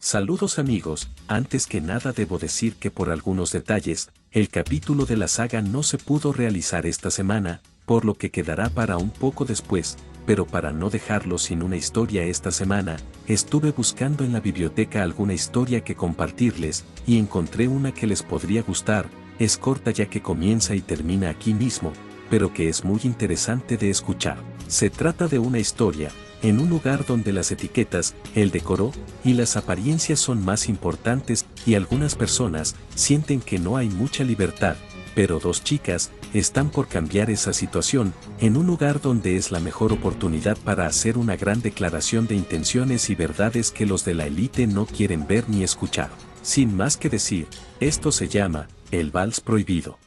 Saludos amigos, antes que nada debo decir que por algunos detalles, el capítulo de la saga no se pudo realizar esta semana, por lo que quedará para un poco después, pero para no dejarlo sin una historia esta semana, estuve buscando en la biblioteca alguna historia que compartirles, y encontré una que les podría gustar. Es corta ya que comienza y termina aquí mismo, pero que es muy interesante de escuchar. Se trata de una historia, en un lugar donde las etiquetas, el decoro y las apariencias son más importantes y algunas personas sienten que no hay mucha libertad, pero dos chicas están por cambiar esa situación en un lugar donde es la mejor oportunidad para hacer una gran declaración de intenciones y verdades que los de la élite no quieren ver ni escuchar. Sin más que decir, esto se llama El Vals Prohibido.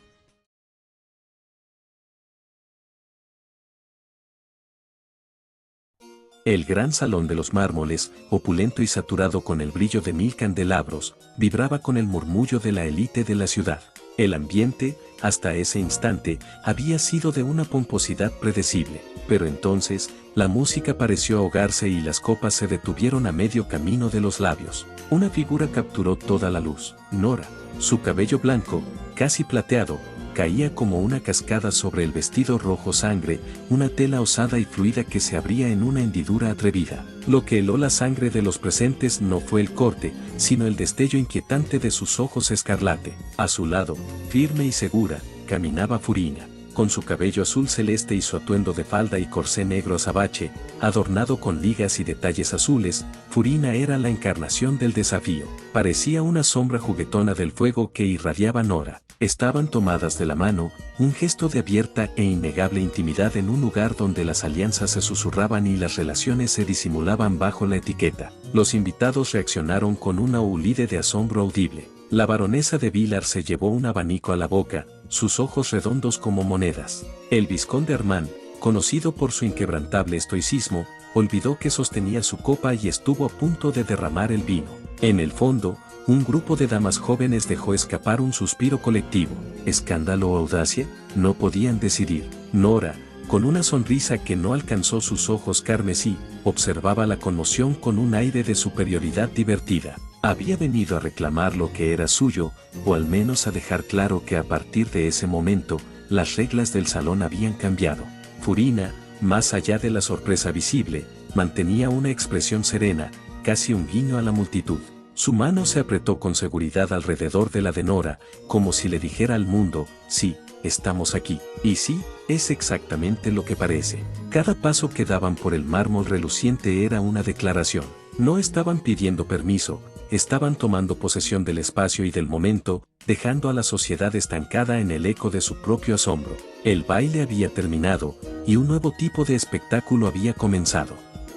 El gran salón de los mármoles, opulento y saturado con el brillo de 1000 candelabros, vibraba con el murmullo de la élite de la ciudad. El ambiente, hasta ese instante, había sido de una pomposidad predecible, pero entonces, la música pareció ahogarse y las copas se detuvieron a medio camino de los labios. Una figura capturó toda la luz, Nora. Su cabello blanco, casi plateado, caía como una cascada sobre el vestido rojo sangre, una tela osada y fluida que se abría en una hendidura atrevida. Lo que heló la sangre de los presentes no fue el corte, sino el destello inquietante de sus ojos escarlate. A su lado, firme y segura, caminaba Furina, con su cabello azul celeste y su atuendo de falda y corsé negro azabache, adornado con ligas y detalles azules. Furina era la encarnación del desafío. Parecía una sombra juguetona del fuego que irradiaba Nora. Estaban tomadas de la mano, un gesto de abierta e innegable intimidad en un lugar donde las alianzas se susurraban y las relaciones se disimulaban bajo la etiqueta. Los invitados reaccionaron con una ulide de asombro audible. La baronesa de Villar se llevó un abanico a la boca, sus ojos redondos como monedas. El vizconde Armand, conocido por su inquebrantable estoicismo, olvidó que sostenía su copa y estuvo a punto de derramar el vino. En el fondo, un grupo de damas jóvenes dejó escapar un suspiro colectivo. ¿Escándalo o audacia? No podían decidir. Nora, con una sonrisa que no alcanzó sus ojos carmesí, observaba la conmoción con un aire de superioridad divertida. Había venido a reclamar lo que era suyo, o al menos a dejar claro que a partir de ese momento, las reglas del salón habían cambiado. Furina, más allá de la sorpresa visible, mantenía una expresión serena, casi un guiño a la multitud. Su mano se apretó con seguridad alrededor de la de Nora, como si le dijera al mundo, sí, estamos aquí. Y sí, es exactamente lo que parece. Cada paso que daban por el mármol reluciente era una declaración. No estaban pidiendo permiso, estaban tomando posesión del espacio y del momento, dejando a la sociedad estancada en el eco de su propio asombro. El baile había terminado, y un nuevo tipo de espectáculo había comenzado.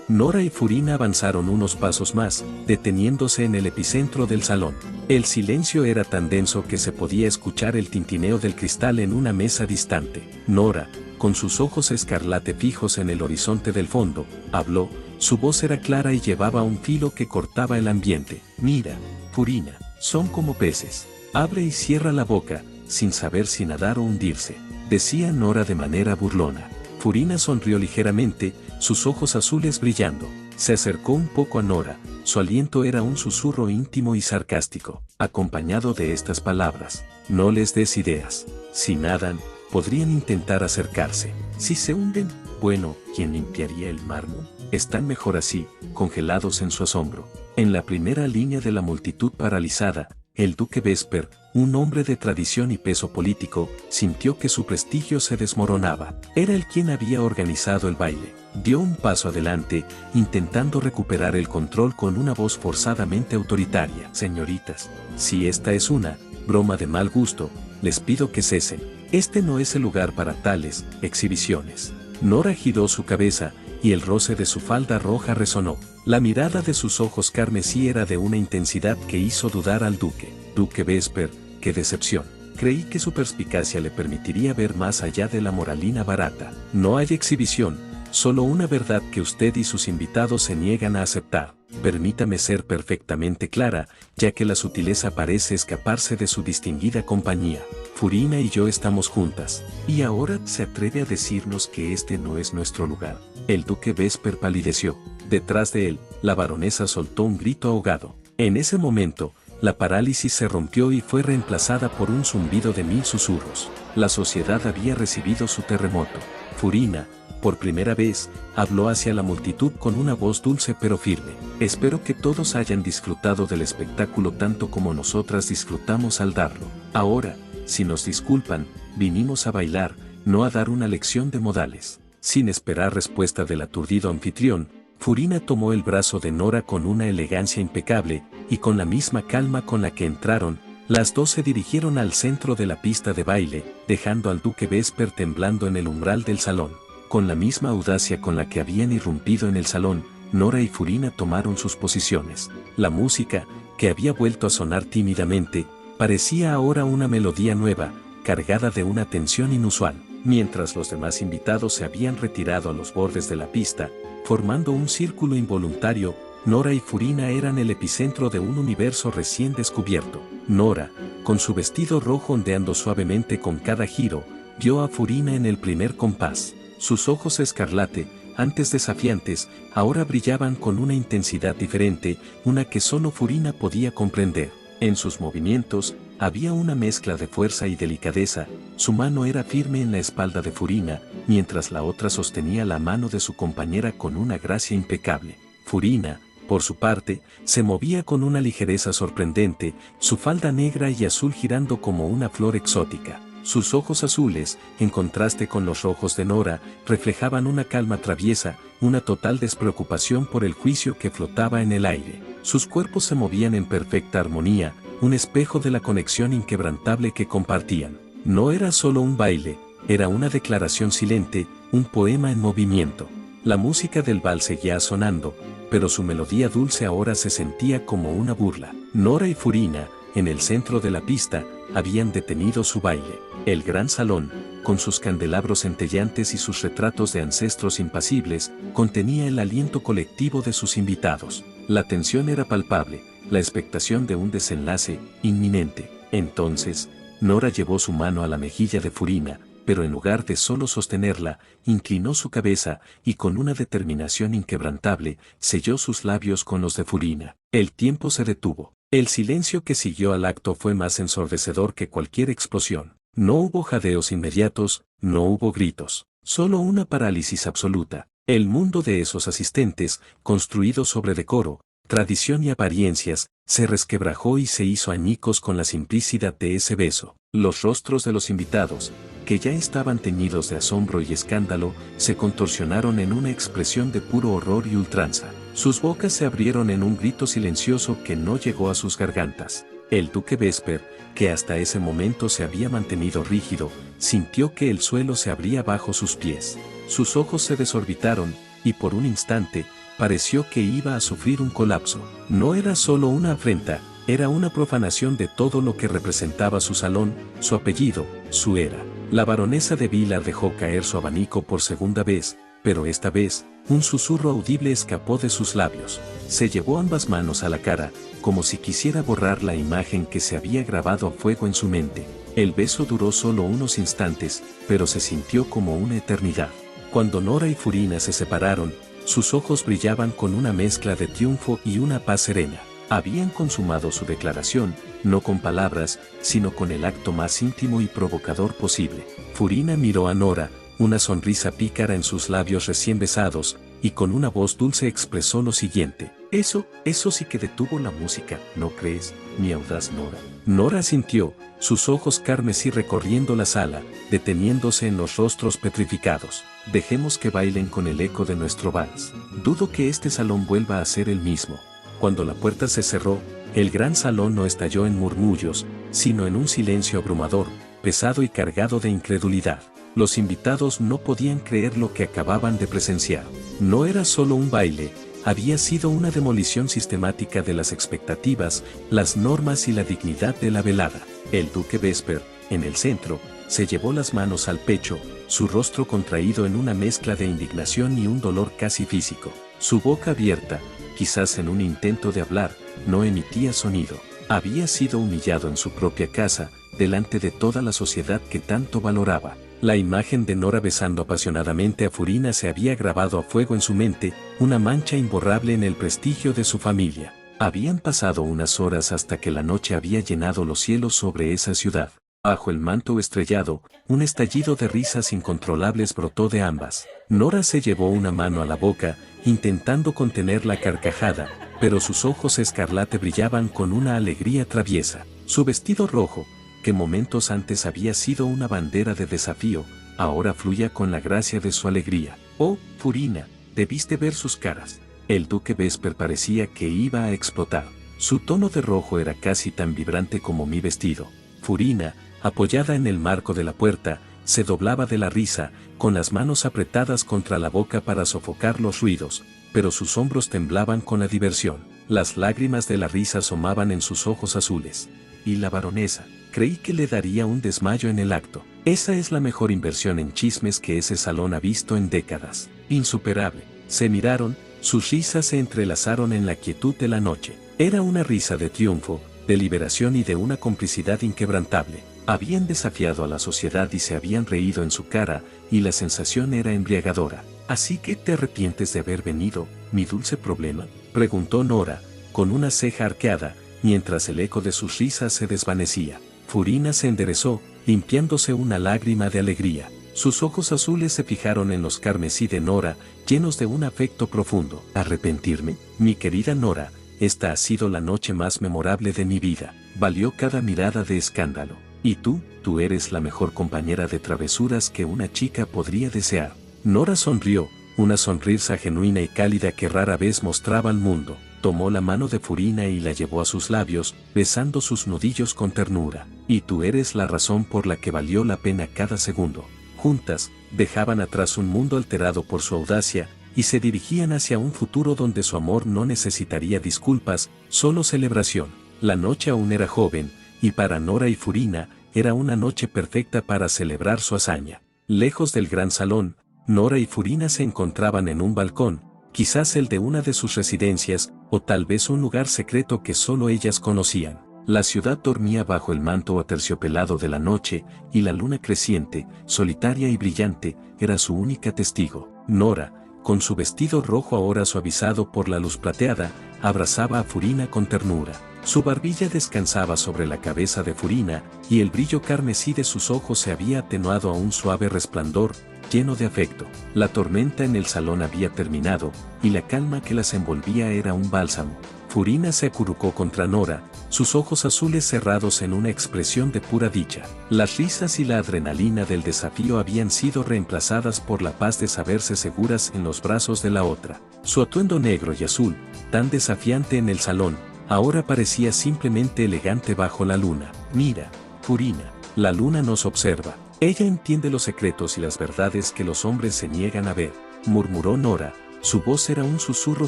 Nora y Furina avanzaron unos pasos más, deteniéndose en el epicentro del salón. El silencio era tan denso que se podía escuchar el tintineo del cristal en una mesa distante. Nora, con sus ojos escarlate fijos en el horizonte del fondo, habló. Su voz era clara y llevaba un filo que cortaba el ambiente. Mira, Furina, son como peces. Abre y cierra la boca, sin saber si nadar o hundirse, decía Nora de manera burlona. Furina sonrió ligeramente, sus ojos azules brillando. Se acercó un poco a Nora, su aliento era un susurro íntimo y sarcástico, acompañado de estas palabras: no les des ideas. Si nadan, podrían intentar acercarse. Si se hunden, bueno, ¿quién limpiaría el mármol? Están mejor así, congelados en su asombro. En la primera línea de la multitud paralizada, el duque Vesper, un hombre de tradición y peso político, sintió que su prestigio se desmoronaba. Era él quien había organizado el baile. Dio un paso adelante, intentando recuperar el control con una voz forzadamente autoritaria. Señoritas, si esta es una broma de mal gusto, les pido que cesen. Este no es el lugar para tales exhibiciones. Nora giró su cabeza, y el roce de su falda roja resonó. La mirada de sus ojos carmesí era de una intensidad que hizo dudar al duque. Duque Vesper, qué decepción. Creí que su perspicacia le permitiría ver más allá de la moralina barata. No hay exhibición, solo una verdad que usted y sus invitados se niegan a aceptar. Permítame ser perfectamente clara, ya que la sutileza parece escaparse de su distinguida compañía. Furina y yo estamos juntas, y ahora se atreve a decirnos que este no es nuestro lugar. El duque Vesper palideció. Detrás de él, la baronesa soltó un grito ahogado. En ese momento, la parálisis se rompió y fue reemplazada por un zumbido de 1000 susurros. La sociedad había recibido su terremoto. Furina, por primera vez, habló hacia la multitud con una voz dulce pero firme. Espero que todos hayan disfrutado del espectáculo tanto como nosotras disfrutamos al darlo. Ahora, si nos disculpan, vinimos a bailar, no a dar una lección de modales. Sin esperar respuesta del aturdido anfitrión, Furina tomó el brazo de Nora con una elegancia impecable, y con la misma calma con la que entraron, las dos se dirigieron al centro de la pista de baile, dejando al duque Vesper temblando en el umbral del salón. Con la misma audacia con la que habían irrumpido en el salón, Nora y Furina tomaron sus posiciones. La música, que había vuelto a sonar tímidamente, parecía ahora una melodía nueva, cargada de una tensión inusual. Mientras los demás invitados se habían retirado a los bordes de la pista, formando un círculo involuntario, Nora y Furina eran el epicentro de un universo recién descubierto. Nora, con su vestido rojo ondeando suavemente con cada giro, vio a Furina en el primer compás. Sus ojos escarlate, antes desafiantes, ahora brillaban con una intensidad diferente, una que solo Furina podía comprender. En sus movimientos, había una mezcla de fuerza y delicadeza. Su mano era firme en la espalda de Furina, mientras la otra sostenía la mano de su compañera con una gracia impecable. Furina, por su parte, se movía con una ligereza sorprendente, su falda negra y azul girando como una flor exótica. Sus ojos azules, en contraste con los rojos de Nora, reflejaban una calma traviesa, una total despreocupación por el juicio que flotaba en el aire. Sus cuerpos se movían en perfecta armonía, un espejo de la conexión inquebrantable que compartían. No era solo un baile, era una declaración silente, un poema en movimiento. La música del vals seguía sonando, pero su melodía dulce ahora se sentía como una burla. Nora y Furina, en el centro de la pista, habían detenido su baile. El gran salón, con sus candelabros centellantes y sus retratos de ancestros impasibles, contenía el aliento colectivo de sus invitados. La tensión era palpable, la expectación de un desenlace inminente. Entonces, Nora llevó su mano a la mejilla de Furina, pero en lugar de solo sostenerla, inclinó su cabeza y con una determinación inquebrantable, selló sus labios con los de Furina. El tiempo se detuvo. El silencio que siguió al acto fue más ensordecedor que cualquier explosión. No hubo jadeos inmediatos, no hubo gritos, solo una parálisis absoluta. El mundo de esos asistentes, construido sobre decoro, tradición y apariencias, se resquebrajó y se hizo añicos con la simplicidad de ese beso. Los rostros de los invitados, que ya estaban teñidos de asombro y escándalo, se contorsionaron en una expresión de puro horror y ultranza. Sus bocas se abrieron en un grito silencioso que no llegó a sus gargantas. El duque Vesper, que hasta ese momento se había mantenido rígido, sintió que el suelo se abría bajo sus pies. Sus ojos se desorbitaron, y por un instante, pareció que iba a sufrir un colapso. No era solo una afrenta, era una profanación de todo lo que representaba su salón, su apellido, su era. La baronesa de Villars dejó caer su abanico por segunda vez, pero esta vez, un susurro audible escapó de sus labios. Se llevó ambas manos a la cara, como si quisiera borrar la imagen que se había grabado a fuego en su mente. El beso duró solo unos instantes, pero se sintió como una eternidad. Cuando Nora y Furina se separaron, sus ojos brillaban con una mezcla de triunfo y una paz serena. Habían consumado su declaración, no con palabras, sino con el acto más íntimo y provocador posible. Furina miró a Nora, una sonrisa pícara en sus labios recién besados, y con una voz dulce expresó lo siguiente. Eso sí que detuvo la música, ¿no crees, mi audaz Nora? Nora asintió, sus ojos carmesí recorriendo la sala, deteniéndose en los rostros petrificados. Dejemos que bailen con el eco de nuestro vals. Dudo que este salón vuelva a ser el mismo. Cuando la puerta se cerró, el gran salón no estalló en murmullos, sino en un silencio abrumador, pesado y cargado de incredulidad. Los invitados no podían creer lo que acababan de presenciar. No era solo un baile, había sido una demolición sistemática de las expectativas, las normas y la dignidad de la velada. El duque Vesper, en el centro, se llevó las manos al pecho, su rostro contraído en una mezcla de indignación y un dolor casi físico. Su boca abierta, quizás en un intento de hablar, no emitía sonido. Había sido humillado en su propia casa, delante de toda la sociedad que tanto valoraba. La imagen de Nora besando apasionadamente a Furina se había grabado a fuego en su mente, una mancha imborrable en el prestigio de su familia. Habían pasado unas horas hasta que la noche había llenado los cielos sobre esa ciudad. Bajo el manto estrellado, un estallido de risas incontrolables brotó de ambas. Nora se llevó una mano a la boca, intentando contener la carcajada, pero sus ojos escarlate brillaban con una alegría traviesa. Su vestido rojo, que momentos antes había sido una bandera de desafío, ahora fluía con la gracia de su alegría. Oh, Furina, debiste ver sus caras. El duque Vesper parecía que iba a explotar. Su tono de rojo era casi tan vibrante como mi vestido. Furina, apoyada en el marco de la puerta, se doblaba de la risa, con las manos apretadas contra la boca para sofocar los ruidos, pero sus hombros temblaban con la diversión. Las lágrimas de la risa asomaban en sus ojos azules. Y la baronesa, creí que le daría un desmayo en el acto. Esa es la mejor inversión en chismes que ese salón ha visto en décadas. Insuperable. Se miraron, sus risas se entrelazaron en la quietud de la noche. Era una risa de triunfo, de liberación y de una complicidad inquebrantable. Habían desafiado a la sociedad y se habían reído en su cara, y la sensación era embriagadora. ¿Así que te arrepientes de haber venido, mi dulce problema?, preguntó Nora, con una ceja arqueada, mientras el eco de sus risas se desvanecía. Furina se enderezó, limpiándose una lágrima de alegría. Sus ojos azules se fijaron en los carmesí de Nora, llenos de un afecto profundo. ¿Arrepentirme? Mi querida Nora, esta ha sido la noche más memorable de mi vida. Valió cada mirada de escándalo. Y tú eres la mejor compañera de travesuras que una chica podría desear. Nora sonrió, una sonrisa genuina y cálida que rara vez mostraba al mundo. Tomó la mano de Furina y la llevó a sus labios, besando sus nudillos con ternura. Y tú eres la razón por la que valió la pena cada segundo. Juntas, dejaban atrás un mundo alterado por su audacia, y se dirigían hacia un futuro donde su amor no necesitaría disculpas, solo celebración. La noche aún era joven, y para Nora y Furina, era una noche perfecta para celebrar su hazaña. Lejos del gran salón, Nora y Furina se encontraban en un balcón, quizás el de una de sus residencias, o tal vez un lugar secreto que solo ellas conocían. La ciudad dormía bajo el manto aterciopelado de la noche, y la luna creciente, solitaria y brillante, era su única testigo. Nora, con su vestido rojo ahora suavizado por la luz plateada, abrazaba a Furina con ternura. Su barbilla descansaba sobre la cabeza de Furina, y el brillo carmesí de sus ojos se había atenuado a un suave resplandor, lleno de afecto. La tormenta en el salón había terminado, y la calma que las envolvía era un bálsamo. Furina se acurrucó contra Nora, sus ojos azules cerrados en una expresión de pura dicha. Las risas y la adrenalina del desafío habían sido reemplazadas por la paz de saberse seguras en los brazos de la otra. Su atuendo negro y azul, tan desafiante en el salón, ahora parecía simplemente elegante bajo la luna. Mira, Furina, la luna nos observa. Ella entiende los secretos y las verdades que los hombres se niegan a ver, murmuró Nora. Su voz era un susurro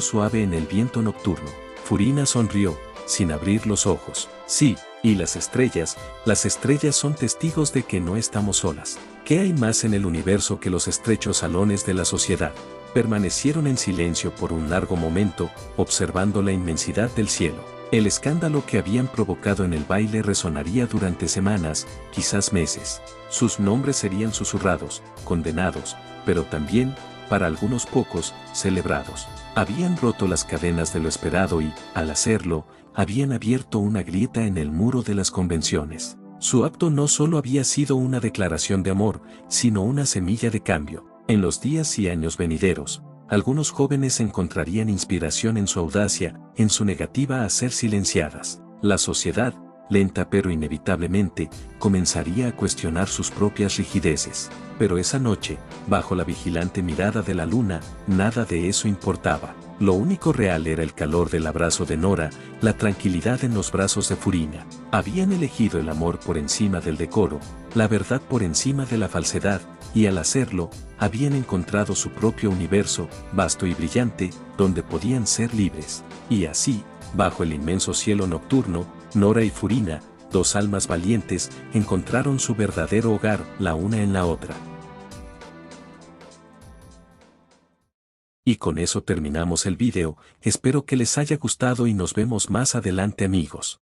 suave en el viento nocturno. Furina sonrió, sin abrir los ojos. Sí, y las estrellas son testigos de que no estamos solas. ¿Qué hay más en el universo que los estrechos salones de la sociedad? Permanecieron en silencio por un largo momento, observando la inmensidad del cielo. El escándalo que habían provocado en el baile resonaría durante semanas, quizás meses. Sus nombres serían susurrados, condenados, pero también, para algunos pocos, celebrados. Habían roto las cadenas de lo esperado y, al hacerlo, habían abierto una grieta en el muro de las convenciones. Su acto no solo había sido una declaración de amor, sino una semilla de cambio. En los días y años venideros, algunos jóvenes encontrarían inspiración en su audacia, en su negativa a ser silenciadas. La sociedad, lenta pero inevitablemente, comenzaría a cuestionar sus propias rigideces. Pero esa noche, bajo la vigilante mirada de la luna, nada de eso importaba. Lo único real era el calor del abrazo de Nora, la tranquilidad en los brazos de Furina. Habían elegido el amor por encima del decoro, la verdad por encima de la falsedad, y al hacerlo, habían encontrado su propio universo, vasto y brillante, donde podían ser libres. Y así, bajo el inmenso cielo nocturno, Nora y Furina, dos almas valientes, encontraron su verdadero hogar, la una en la otra. Y con eso terminamos el video, espero que les haya gustado y nos vemos más adelante amigos.